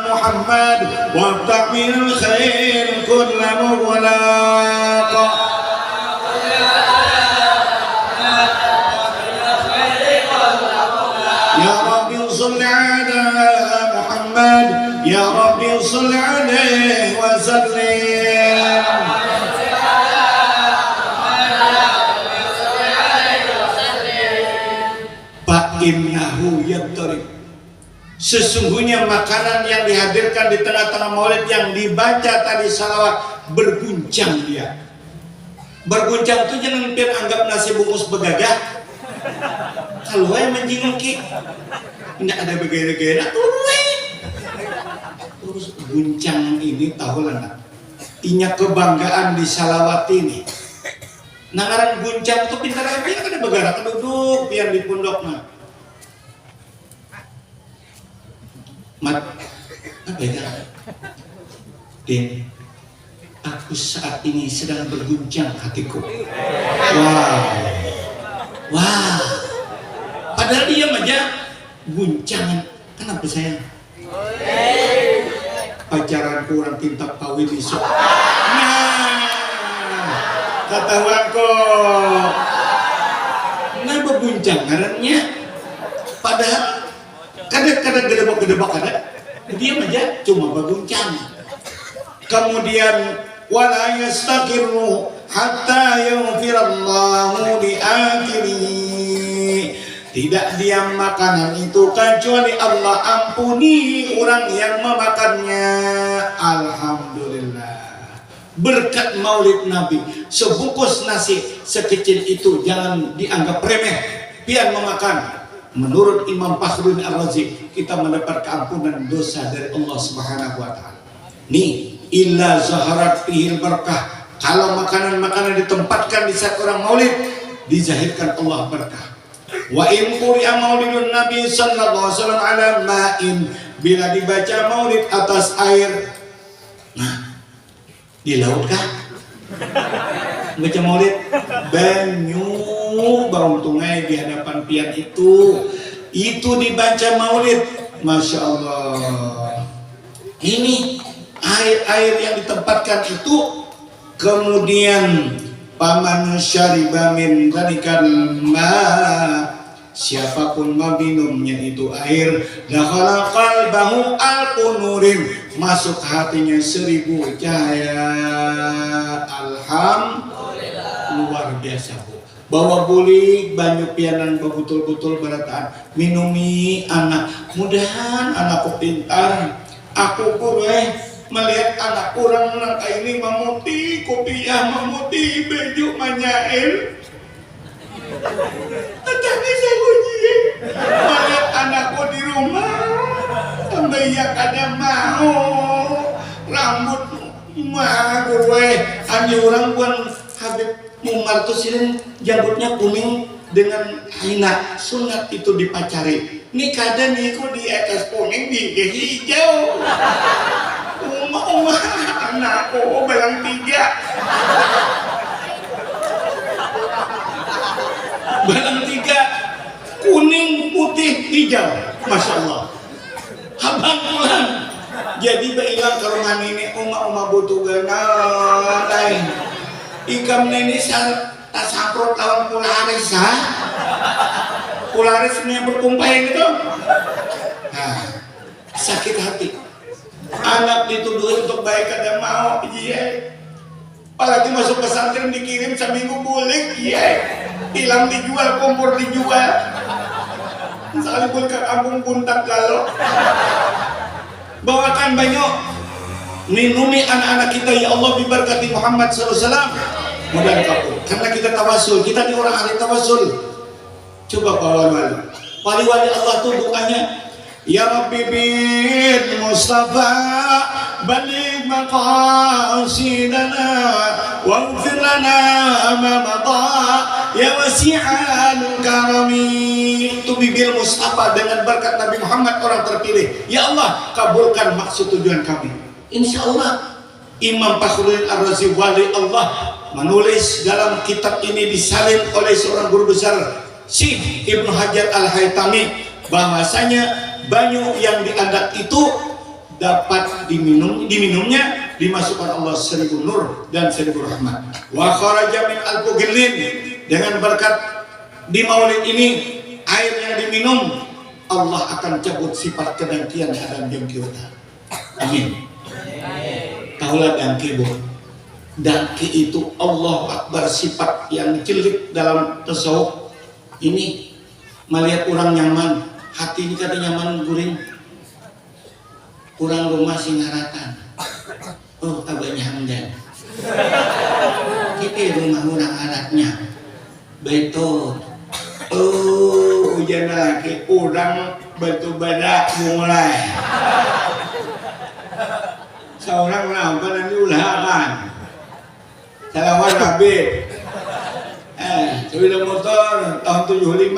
Muhammad wa ta'mil khair kulla mughlaq. Ya Rabbi sholli ala Muhammad Ya Rabbi sholli alaihi wa sallim. Fa innahu yadrib. Sesungguhnya makanan yang dihadirkan di tengah-tengah maulid yang dibaca tadi salawat berguncang dia. Berguncang itu jangan biar anggap nasi bungkus begagah. Kalau yang menjingoki tidak ada begera-gera terus guncang ini tahu lah. Inya kebanggaan di salawat ini. Nangaran guncang itu pintar aja kan ada begara keduduk biar di pondoknya. Mat, apa ya? Den, aku saat ini sedang berguncang hatiku. Wah. Padahal dia aja guncangan. Kenapa sayang? Pacaran kurang tinta kawin isu. Nah, ketahuan kok. Nah, berguncang ngarannya. Padahal kadang-kadang gedebak-gedebak ada. Dia aja cuma berguncang. Kemudian wala yastaqiru hatta yaghfirallahu li akhirih. Tidak diam makanan itu kecuali Allah ampuni orang yang memakannya. Alhamdulillah. Berkat maulid Nabi, sebungkus nasi sekecil itu jangan dianggap remeh. Pian memakan. Menurut Imam Fakhrul Ar-Razi, kita mendapat keampunan dosa dari Allah Subhanahu wa taala. Nih, illa zaharat fihil barakah. Kalau makanan-makanan ditempatkan di saat orang maulid, dizahirkan Allah berkah. Wa in quri'a maulidun Nabi sallallahu alaihi wasallam ala ma'in, bila dibaca maulid atas air. Nah, di laut kah? Baca maulid banyu bau tungai di hadapan pian itu dibaca maulid. Masya Allah, ini air yang ditempatkan itu. Kemudian paman syariba min dalikal ma, siapapun meminumnya itu air, dakhala qalbahu alqunurin, masuk hatinya 1000 cahaya. Alhamdulillah, luar biasa bu. Bawa buli banyu pianan betul-betul berataan minumi anak. Mudahan anakku pintar. Aku kureh melihat anak kurang nangka ini memuti kopiah, memuti baju manyail. Tetapi saya uji melihat anakku di rumah sampai yang ada mau rambut mah gue hanya orang pun Habib Umar tuh sini janggutnya kuning dengan hina sunat itu dipacari. Ini kadang niku di atas kuning di hijau. Uma anakku belang 3. Belang 3 kuning putih hijau, masya Allah. Habang pulang. Jadi bailang ke rumah ini uma butuh ganal. Ikam ini tak saprot lawan Polaris ha. Polaris ini yang berkumpah gitu. Nah, sakit hati. Anak dituduh untuk baik kada mau, iya. Apalagi masuk pesantren dikirim seminggu bulik, iya. Hilang dijual, kompor dijual. Sekalipun ke kampung Buntak kalau bawakan banyak minumi anak-anak kita ya Allah biberkati Muhammad SAW. Mudah kabul karena kita tawasul, kita ini orang ahli tawasul. Coba wali-wali Allah tuh doanya ya Rabbi bil Mustafa baligh maqasidana waghfir lana ma mada ya wasi'al karami. Itu bibil Mustafa dengan berkat Nabi Muhammad orang terpilih. Ya Allah kabulkan maksud tujuan kami. Insya Allah. Imam Fakhruddin Ar-Razi wali Allah menulis dalam kitab ini disalin oleh seorang guru besar Syekh Ibnu Hajar Al-Haytami bahwasanya banyu yang diadat itu dapat diminumnya dimasukkan Allah 1000 nur dan 1000 rahmat. Wa kharaja min al-fughillin, dengan berkat di maulid ini air yang diminum Allah akan cabut sifat kedengkian dan dengki. Amin. Taulah dengki bu. Dengki itu Allah Akbar, sifat yang jelek dalam tasawuf. Ini melihat orang nyaman, hati ini kata nyaman guring. Kurang rumah singaratan. Oh agaknya hamdan. Kita rumah orang aratnya. Betul. Oh hujan lagi, orang batu badak mulai. Seorang nampak nanti ulahan. Salawan Habib. Sepeda motor tahun 75.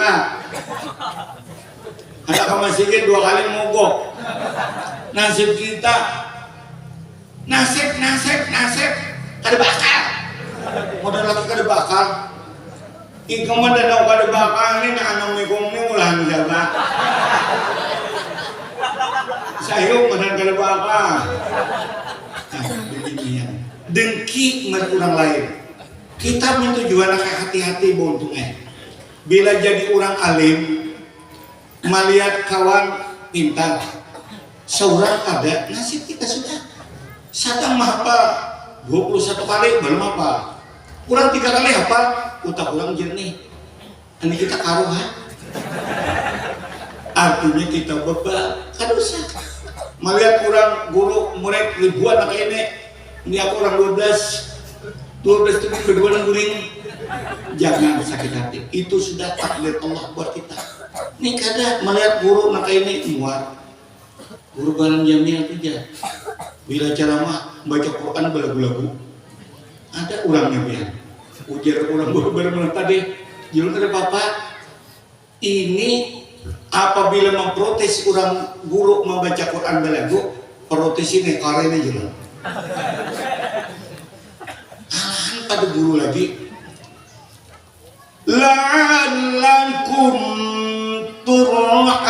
Anak masjid 2 kali mogok. Nasib kita, nasib kada bakal. Modal lagi kada bakal. Ikaw man daw kada bakal ni na anong mikong ni ulahan siapa. Sayang man kada bakal. Dengki dengan orang lain. Kita mentujuan hati-hati bontongnya. Bila jadi orang alim, melihat kawan pintar, seorang ada nasib kita sudah. Satang mahapal 21 kali belum apa. Kurang 3 kali hafal, utak kurang jernih. Ini kita karuhan. Artinya kita bebal, kada usah. Melihat orang guru murid ribuan anak ini aku orang 12 itu berdua dan guling. Jangan sakit hati, itu sudah takdir Allah buat kita. Ini kada melihat guru anak ini muat. Guru Balan Jamil itu aja. Bila ceramah baca Quran belagu-lagu, ada orangnya biar. Ujar orang benar-benar tadi, jangan ada bapak. Ini apabila memprotes orang guru membaca Quran belagu, protes ini karena jalan. Alahan pada guru lagi. La'allakum turhamun.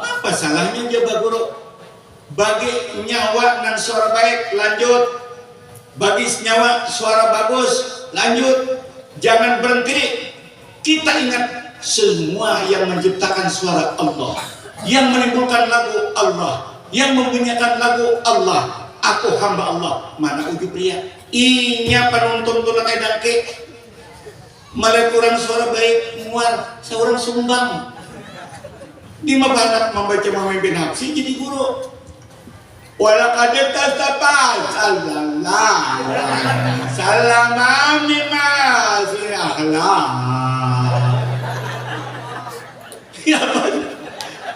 Apa salahnya jawab guru? Bagi nyawa dan suara baik lanjut. Bagi nyawa suara bagus lanjut. Jangan berhenti. Kita ingat semua yang menciptakan suara Allah, yang menimbulkan lagu Allah, yang membunyikan lagu Allah. Aku hamba Allah. Mana uju pria? Inya penonton tulang edake. Melihat orang suara baik muar, seorang sumbang. Di mabanak membaca memimpin hapsi jadi guru. Walaqad tastafa sallallahu salama mimma fi akhlaq. Ya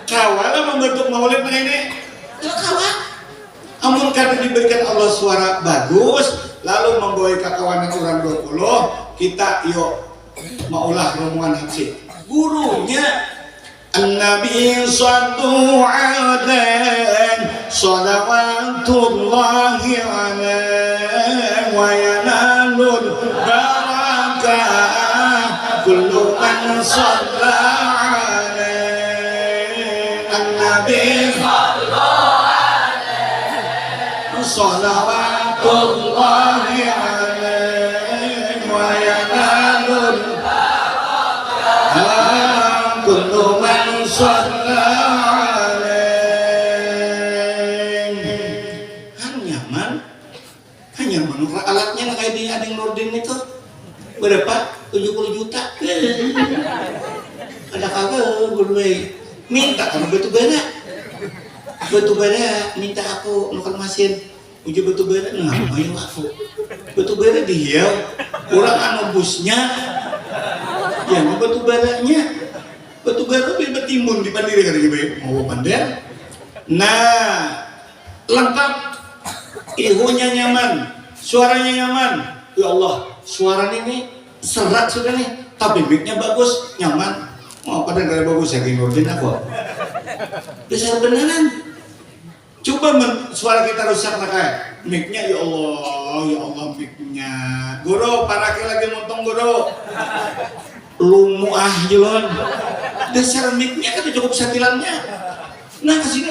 kawalah membentuk maulid ini. Kawan. Amun kada diberikan Allah suara bagus, lalu membawa kakawanan orang 20, kita yuk maulah rombongan hapsi. Gurunya An-Nabi sallallahu alaihi salawatullahi alaihi wa yana barakah kullu man shalla alaihi an-nabi salawatullahi alaihi wa yanalul kullu man shalla alaihi. Hanya alatnya kayak di Ading Nurdin itu berapa? 70 juta. Ada kagak gue minta kan batu bara minta aku nuker mesin uji batu bara ngapain aku batu bara dihiau orang anu busnya ya batu bara betimbun di pandiri kan gitu mau pandai. Nah lengkap, ihunya nyaman, suaranya nyaman. Ya Allah, suaranya ini serat sudah nih, tapi mic-nya bagus, nyaman. Oh, pada gak bagus ya, Nurdin aku. Besar beneran. Coba suara kita rusak kayak mic-nya, ya Allah mic-nya. Guru, paraki lagi montong guru. Lumu jelon. Dasar mic-nya kan cukup satilannya. Nah kesini,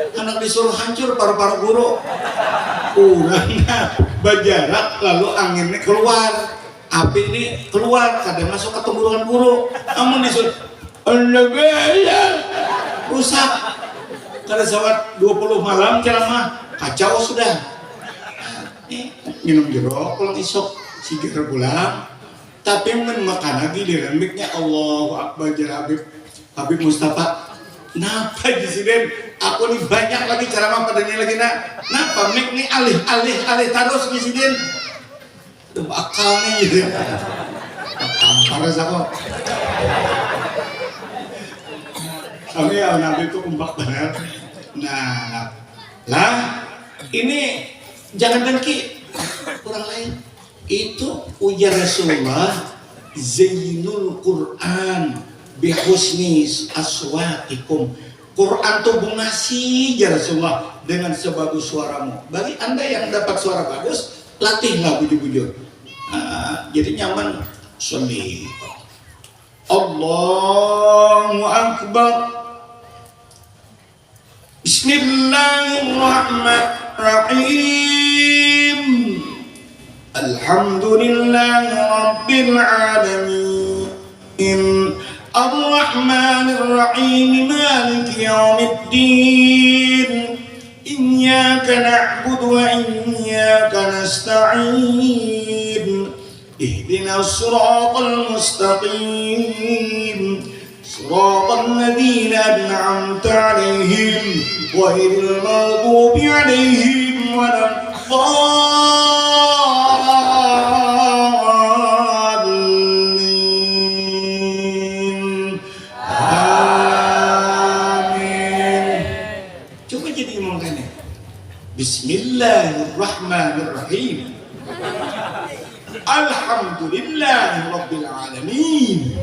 anak disuruh hancur paru-paru guru. Kurangnya berjarak lalu anginnya keluar. Api ini keluar, kadang masuk ke tenggorokan guru. Namun disuruh rusak. Kada sawat 20 malam ceramah kacau sudah. Minum jeruk pulang isok sigar pulang. Tapi makan lagi di remiknya Allahu Akbar Habib Mustafa. Napa Presiden? Aku nih banyak lagi ceramah padanya lagi nak. Napa mik nih alih terus Presiden. Udah bakal nih gitu. Tampar aku. Kami ya Nabi itu kumpak banget. Nah, lah ini jangan dengki orang lain. Itu ujar Rasulullah zainul Quran bihusni aswatikum. Quran tuh bungasi ya Rasulullah dengan sebagus suaramu. Bagi anda yang dapat suara bagus, latihlah bujur-bujur. Jadi nyaman. Sholli. Allahu Akbar. Bismillahirrahmanirrahim. Alhamdulillahi Rabbil Alamin. Ar-Rahmanir-Rahim Maliki Yawmiddin. Iyyaka na'budu wa iyyaka nasta'in. Ihdinas siratal mustaqim. Siratal ladzina an'amta 'alaihim ghairil maghdubi 'alaihim waladdallin. Amin. Coba jadi ngomongnya. Bismillahirrahmanirrahim. Alhamdulillahi Rabbil Alamin.